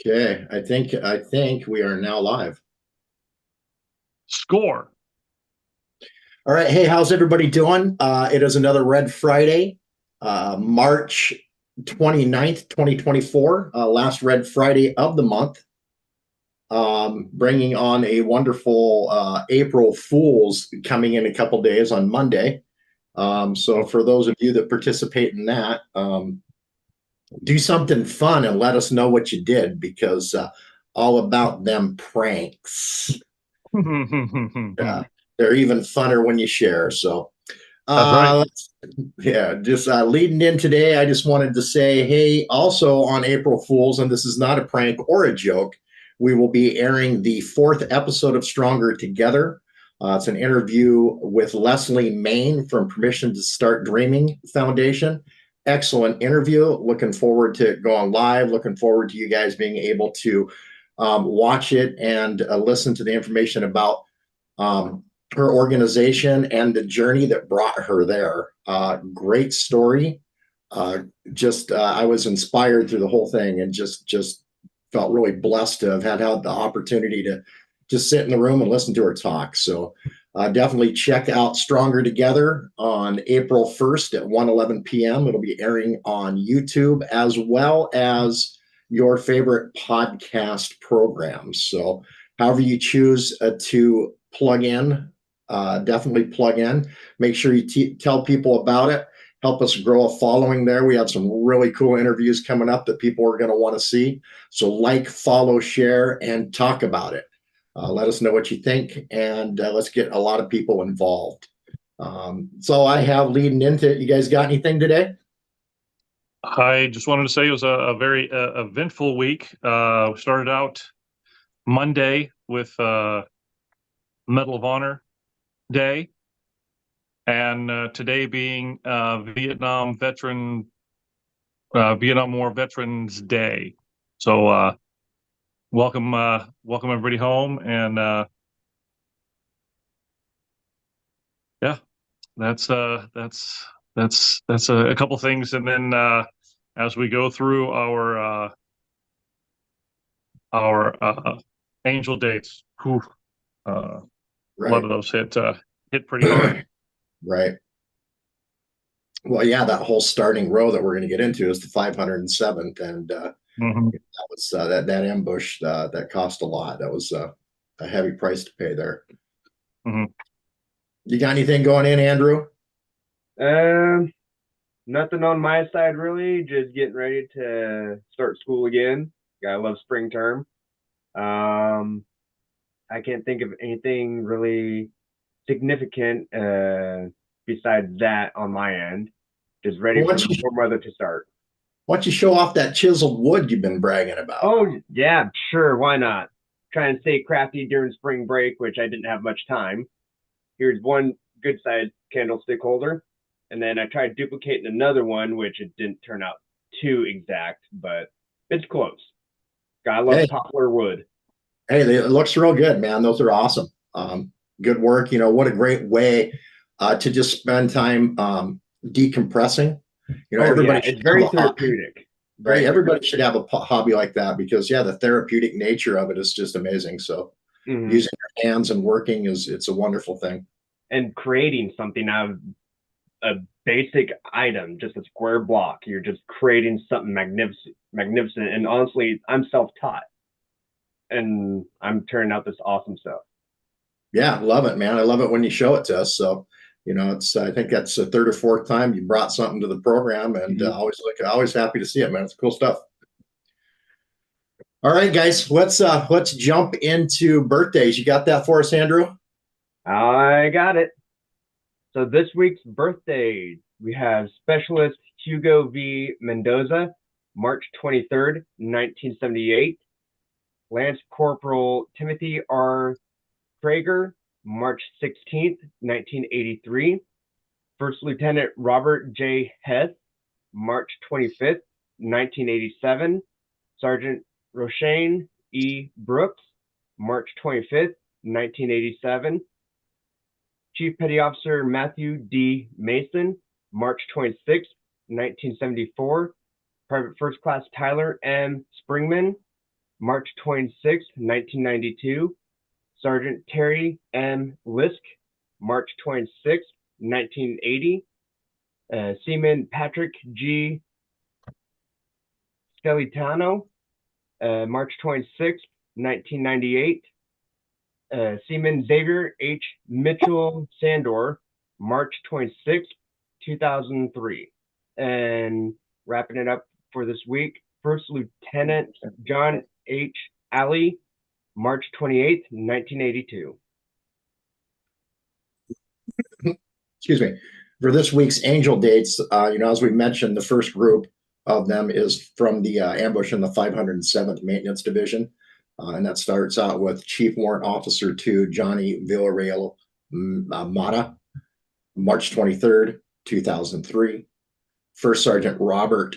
Okay, I think we are now live. Score. All right, hey, how's everybody doing? It is another Red Friday, March 29th, 2024, last Red Friday of the month, bringing on a wonderful April Fools coming in a couple days on Monday. So for those of you that participate in that, do something fun and let us know what you did because all about them pranks. Yeah, they're even funner when you share. So, That's right. uh, yeah, just leading in today, I just wanted to say, hey, also on April Fools, and this is not a prank or a joke, we will be airing the fourth episode of Stronger Together. It's an interview with Leslie Main from Permission to Start Dreaming Foundation. Excellent interview. Looking forward to it going live. Looking forward to you guys being able to watch it and listen to the information about um, her organization and the journey that brought her there. Great story. I was inspired through the whole thing and just felt really blessed to have had the opportunity to just sit in the room and listen to her talk. So definitely check out Stronger Together on April 1st at 1:11 p.m. It'll be airing on YouTube as well as your favorite podcast programs. So however you choose to plug in, definitely plug in. Make sure you tell people about it. Help us grow a following there. We have some really cool interviews coming up that people are going to want to see. So, like, follow, share, and talk about it. Let us know what you think, and let's get a lot of people involved. So, I have leading into it. You guys got anything today? I just wanted to say it was a very eventful week. We started out Monday with Medal of Honor Day, and today being Vietnam War Veterans Day. So welcome everybody home, and yeah, that's a couple things, and then as we go through our angel dates. Whew, a lot Right, of those hit pretty hard. right. Well, yeah, that whole starting row that we're going to get into is the 507th, and Hmm. that was that ambush that cost a lot. That was a heavy price to pay there. Hmm. You got anything going in, Andrew? Um, Nothing on my side really. Just getting ready to start school again. I love spring term. Um, I can't think of anything really significant besides that on my end. Just Well, ready for the warm weather to start. why don't you show off that chiseled wood you've been bragging about? Oh yeah, sure, why not? Try and stay crafty during spring break, which I didn't have much time. Here's one good side candlestick holder. And then I tried duplicating another one, which it didn't turn out too exact, but it's close. I love Hey, poplar wood. hey, it looks real good, man. Those are awesome. Good work. You know, what a great way to just spend time decompressing. You know, Oh yeah, everybody should it's have very a hobby, therapeutic. right? Very Everybody therapeutic. should have a hobby like that because, yeah, the therapeutic nature of it is just amazing. So, Hmm. using your hands and working it's a wonderful thing. And creating something out of a basic item, just a square block. You're just creating something magnificent. And honestly, I'm self-taught, and I'm turning out this awesome stuff. Yeah, love it, man. I love it when you show it to us. So, you know, it's I think that's the third or fourth time you brought something to the program, and Hmm. always happy to see it, man. It's cool stuff. All right, guys, let's jump into birthdays. You got that for us, Andrew? I got it. So this week's birthday, we have Specialist Hugo V. Mendoza, March 23rd, 1978. Lance Corporal Timothy R. Creager, March 16th, 1983. First Lieutenant Robert J. Hess, March 25th, 1987. Sergeant Roshain E. Brooks, March 25th, 1987. Chief Petty Officer Matthew D. Mason, March 26, 1974. Private First Class Tyler M. Springman, March 26th, 1992. Sergeant Terry M. Lisk, March 26th, 1980. Seaman Patrick G. Skelitano, March 26th, 1998. Seaman Xavier H. Mitchell Sandor, March 26th, 2003. And wrapping it up for this week, First Lieutenant John H. Alley, March 28th, 1982. Excuse me. For this week's angel dates, as we mentioned, the first group of them is from the ambush in the 507th Maintenance Division. And that starts out with Chief Warrant Officer 2, Johnny Villarreal Mata, March 23rd, 2003. First Sergeant Robert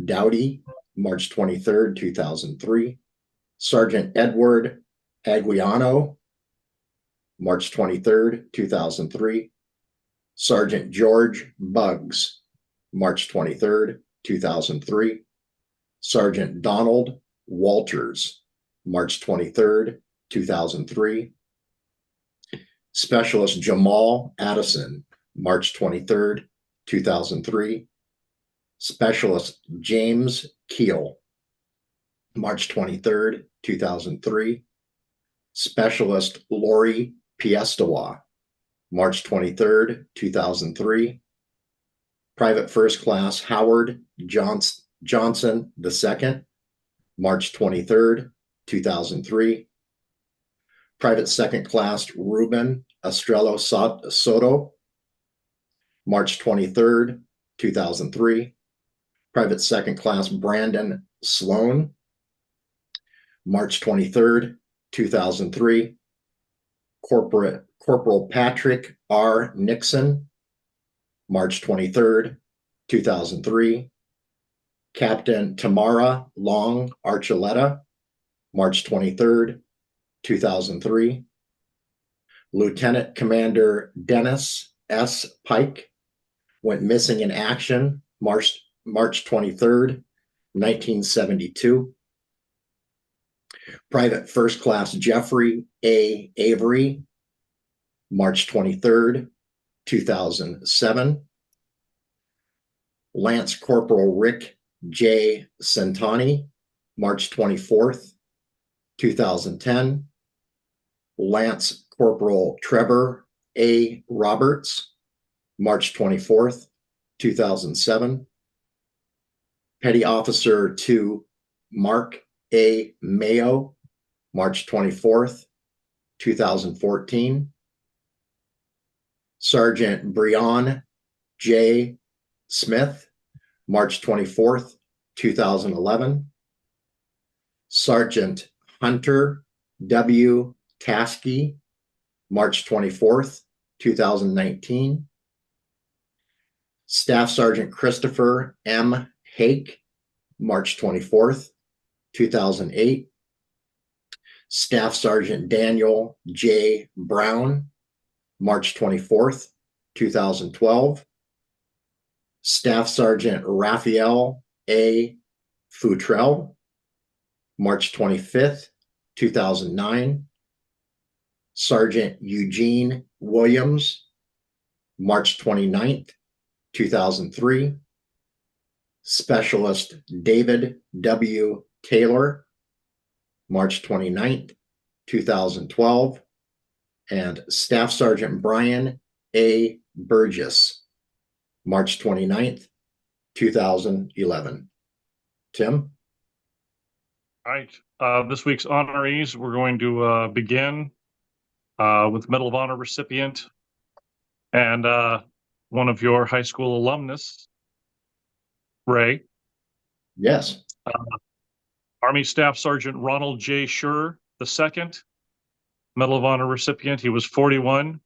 Dowdy, March 23rd, 2003. Sergeant Edward Aguiano, March 23rd, 2003. Sergeant George Buggs, March 23rd, 2003. Sergeant Donald Walters, March 23rd, 2003. Specialist Jamal Addison, March 23rd, 2003. Specialist James Keel, March 23rd, 2003. Specialist Lori Piestawa, March 23rd, 2003. Private First Class Howard Johnson II, March 23rd, 2003. Private Second Class Ruben Estrella Soto, March 23rd, 2003. Private Second Class Brandon Sloan, March 23rd, 2003. Corporal Patrick R. Nixon, March 23rd, 2003. Captain Tamara Long Archuleta, March 23rd, 2003. Lieutenant Commander Dennis S. Pike went missing in action March 23rd, 1972. Private First Class Jeffrey A. Avery, March 23rd, 2007. Lance Corporal Rick J. Centani, March 24th, 2010. Lance Corporal Trevor A. Roberts, March 24th, 2007. Petty Officer 2 Mark A. Mayo, March 24th, 2014. Sergeant Breon J. Smith, March 24th, 2011. Sergeant Hunter W. Taskey, March 24th, 2019. Staff Sergeant Christopher M. Hake, March 24th, 2008. Staff Sergeant Daniel J. Brown, March 24th, 2012. Staff Sergeant Raphael A. Futrell, March 25th, 2009. Sergeant Eugene Williams, March 29th, 2003. Specialist David W. Taylor, March 29th, 2012. And Staff Sergeant Brian A. Burgess, March 29th, 2011. Tim? All right. This week's honorees, we're going to begin with Medal of Honor recipient and one of your high school alumnus, Ray. Yes. Army Staff Sergeant Ronald J. Shurer II, Medal of Honor recipient. He was 41,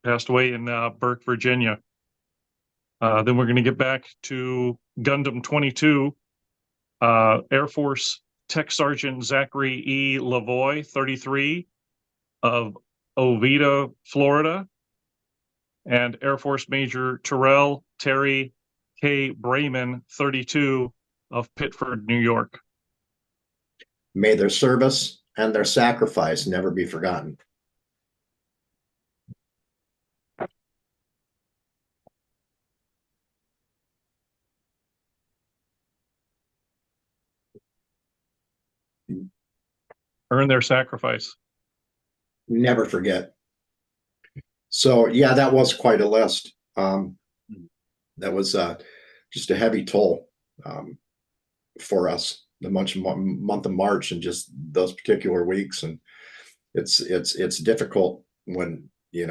passed away in Burke, Virginia. Then we're going to get back to Gundam 22, Air Force Tech Sergeant Zachary E. Lavoy, 33, of Oviedo, Florida, and Air Force Major Terrell Terry K. Brayman, 32, of Pittford, New York. May their service and their sacrifice never be forgotten. Earn their sacrifice. Never forget. So yeah, that was quite a list. That was just a heavy toll for us the month of March and just those particular weeks. And it's difficult when you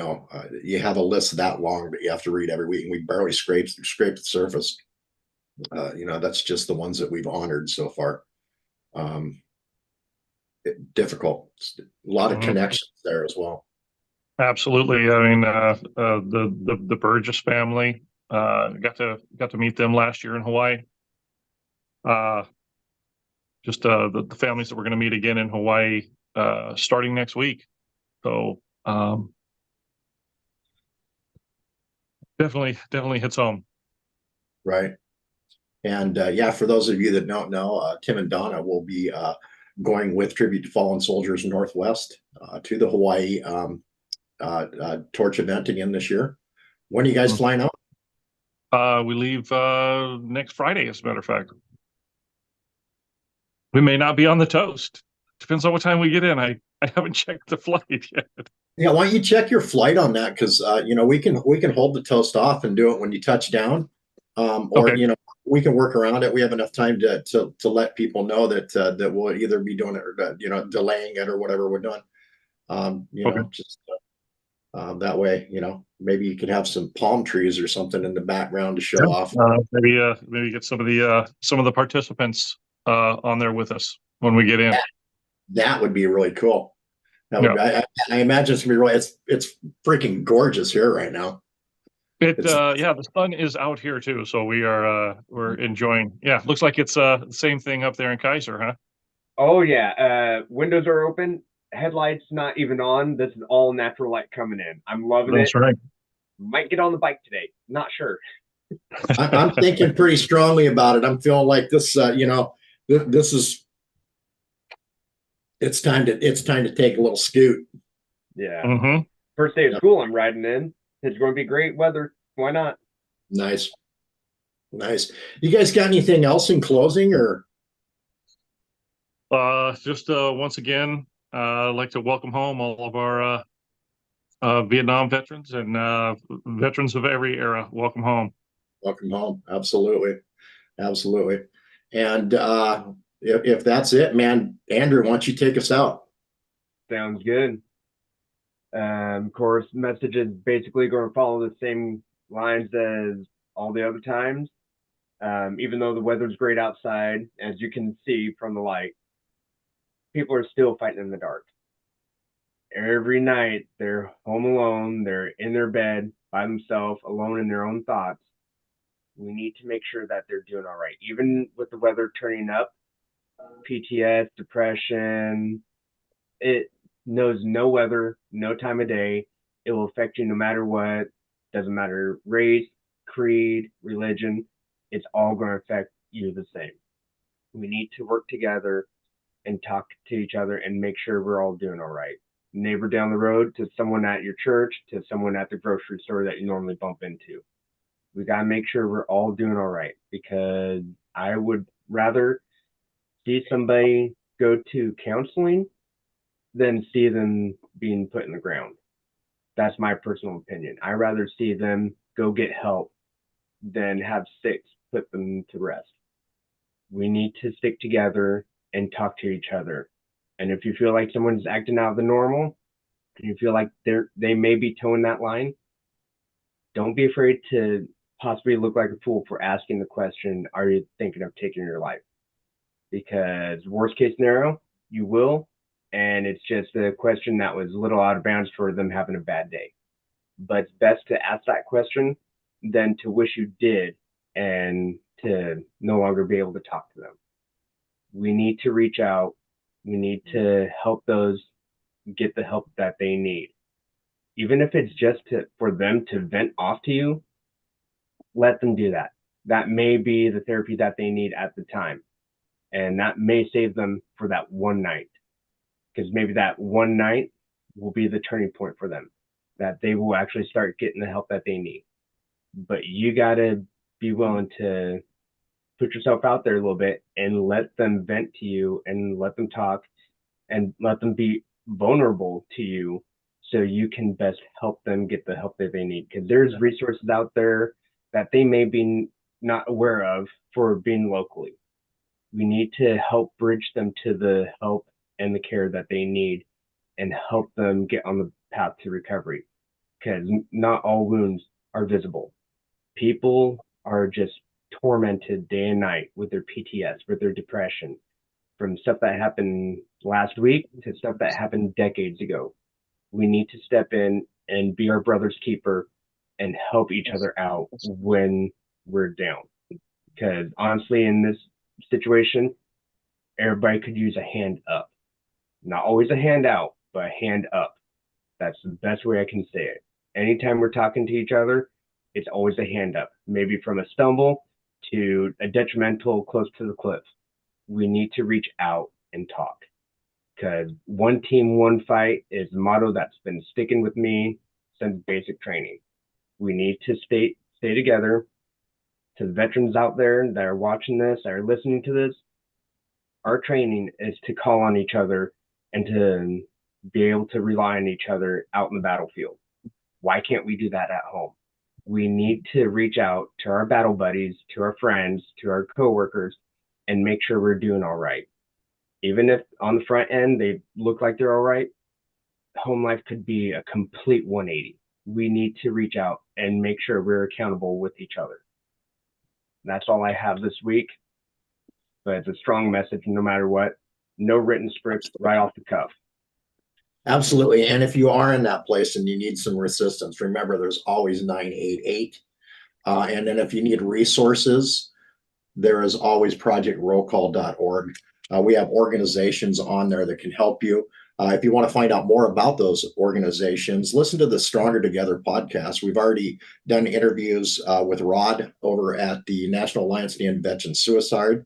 have a list that long, but you have to read every week, and we barely scrape the surface. That's just the ones that we've honored so far. Difficult. A lot of connections there as well. Absolutely. I mean, the Burgess family, got to meet them last year in Hawaii. Just the families that we're going to meet again in Hawaii starting next week. So definitely hits home. Right. And yeah, for those of you that don't know, Tim and Donna will be going with Tribute to Fallen Soldiers Northwest to the Hawaii torch event again this year. When are you guys flying out? We leave next Friday, as a matter of fact. We may not be on the toast. Depends on what time we get in. I haven't checked the flight yet. Yeah, why don't you check your flight on that? Because we can hold the toast off and do it when you touch down, or Okay. we can work around it. We have enough time to let people know that we'll either be doing it or delaying it or whatever we're doing. Okay. Just that way, maybe you could have some palm trees or something in the background to show off. Maybe get some of the participants on there with us when we get in. That would be really cool. That would I imagine it's gonna be really. It's freaking gorgeous here right now. The sun is out here too, so we're enjoying. Yeah, looks like it's the same thing up there in Kaiser, huh? Oh yeah, windows are open, headlights not even on. This is all natural light coming in. I'm loving it. That's right. Might get on the bike today. Not sure. I'm thinking pretty strongly about it. I'm feeling like this. This is. It's time to take a little scoot. Yeah. First day of school, I'm riding in. It's going to be great weather. Why not? Nice. You guys got anything else in closing, or? Just once again, I'd like to welcome home all of our Vietnam veterans and veterans of every era. Welcome home. Welcome home. Absolutely. And if that's it, man, Andrew, why don't you take us out? Sounds good. Of course, message is basically going to follow the same lines as all the other times. Even though the weather's great outside, as you can see from the light, people are still fighting in the dark. Every night they're home alone, they're in their bed by themselves, alone in their own thoughts. We need to make sure that they're doing all right. Even with the weather turning up, PTS, depression, it knows no weather, no time of day. It will affect you no matter what. Doesn't matter race, creed, religion. It's all going to affect you the same. We need to work together and talk to each other and make sure we're all doing all right. Neighbor down the road to someone at your church to someone at the grocery store that you normally bump into. We got to make sure we're all doing all right, because I would rather see somebody go to counseling than see them being put in the ground. That's my personal opinion. I'd rather see them go get help than have six put them to rest. We need to stick together and talk to each other. And if you feel like someone's acting out of the normal, and you feel like they may be towing that line, don't be afraid to possibly look like a fool for asking the question, are you thinking of taking your life? Because worst case scenario, you will, and it's just a question that was a little out of bounds for them having a bad day. But it's best to ask that question than to wish you did and to no longer be able to talk to them. We need to reach out. We need to help those get the help that they need. Even if it's just for them to vent off to you, let them do that. That may be the therapy that they need at the time. And that may save them for that one night, because maybe that one night will be the turning point for them, that they will actually start getting the help that they need. But you got to be willing to put yourself out there a little bit and let them vent to you and let them talk and let them be vulnerable to you, so you can best help them get the help that they need. Because there's resources out there that they may be not aware of for being locally. We need to help bridge them to the help and the care that they need and help them get on the path to recovery, because not all wounds are visible. People are just tormented day and night with their PTS, with their depression, from stuff that happened last week to stuff that happened decades ago. We need to step in and be our brother's keeper and help each other out when we're down. Because honestly, in this situation, everybody could use a hand up. Not always a hand out, but a hand up. That's the best way I can say it. Anytime we're talking to each other, it's always a hand up. Maybe from a stumble to a detrimental close to the cliff. We need to reach out and talk. Because one team, one fight is a motto that's been sticking with me since basic training. We need to stay together. To the veterans out there that are watching this, that are listening to this, our training is to call on each other and to be able to rely on each other out in the battlefield. Why can't we do that at home? We need to reach out to our battle buddies, to our friends, to our coworkers, and make sure we're doing all right. Even if on the front end they look like they're all right, home life could be a complete 180. We need to reach out and make sure we're accountable with each other. That's all I have this week, but it's a strong message no matter what. No written scripts, right off the cuff. Absolutely. And if you are in that place and you need some assistance, remember there's always 988. And then if you need resources, there is always projectrollcall.org. We have organizations on there that can help you. If you want to find out more about those organizations, listen to the Stronger Together podcast. We've already done interviews with Rod over at the National Alliance to End Veteran Suicide,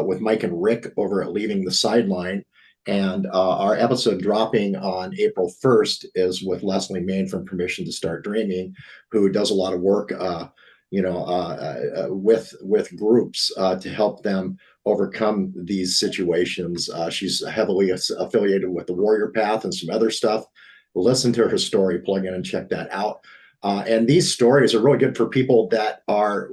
with Mike and Rick over at Leaving the Sideline. And our episode dropping on April 1st is with Leslie Main from Permission to Start Dreaming, who does a lot of work with groups to help them overcome these situations. She's heavily affiliated with the Warrior Path and some other stuff. Listen to her story, plug in and check that out. And these stories are really good for people that are,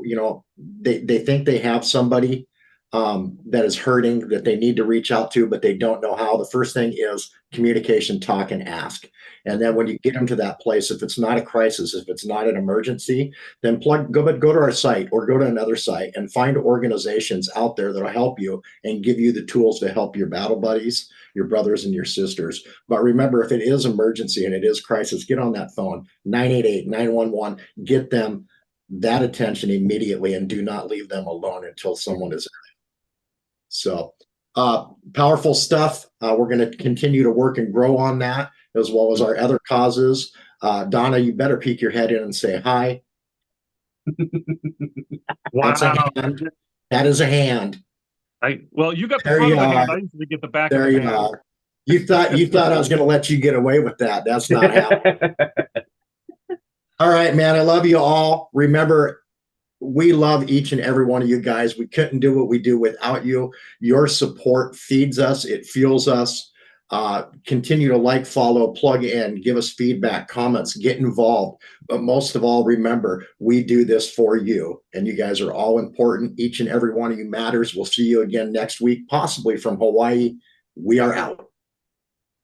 they think they have somebody that is hurting, that they need to reach out to, but they don't know how. The first thing is communication, talk, and ask. And then when you get them to that place, if it's not a crisis, if it's not an emergency, then go to our site or go to another site and find organizations out there that'll help you and give you the tools to help your battle buddies, your brothers and your sisters. But remember, if it is emergency and it is crisis, get on that phone, 988, 911, get them that attention immediately, and do not leave them alone until someone is. So powerful stuff. We're going to continue to work and grow on that, as well as our other causes. Donna, you better peek your head in and say hi. Wow. That's a hand. That is a hand. Well, you got the front of the hand. I usually get the back of the hand. There you are. You thought I was going to let you get away with that. That's not happening. All right, man. I love you all. Remember, we love each and every one of you guys. We couldn't do what we do without you. Your support feeds us. It fuels us. Continue to like, follow, plug in, give us feedback, comments, get involved. But most of all, remember, we do this for you. And you guys are all important. Each and every one of you matters. We'll see you again next week, possibly from Hawaii. We are out.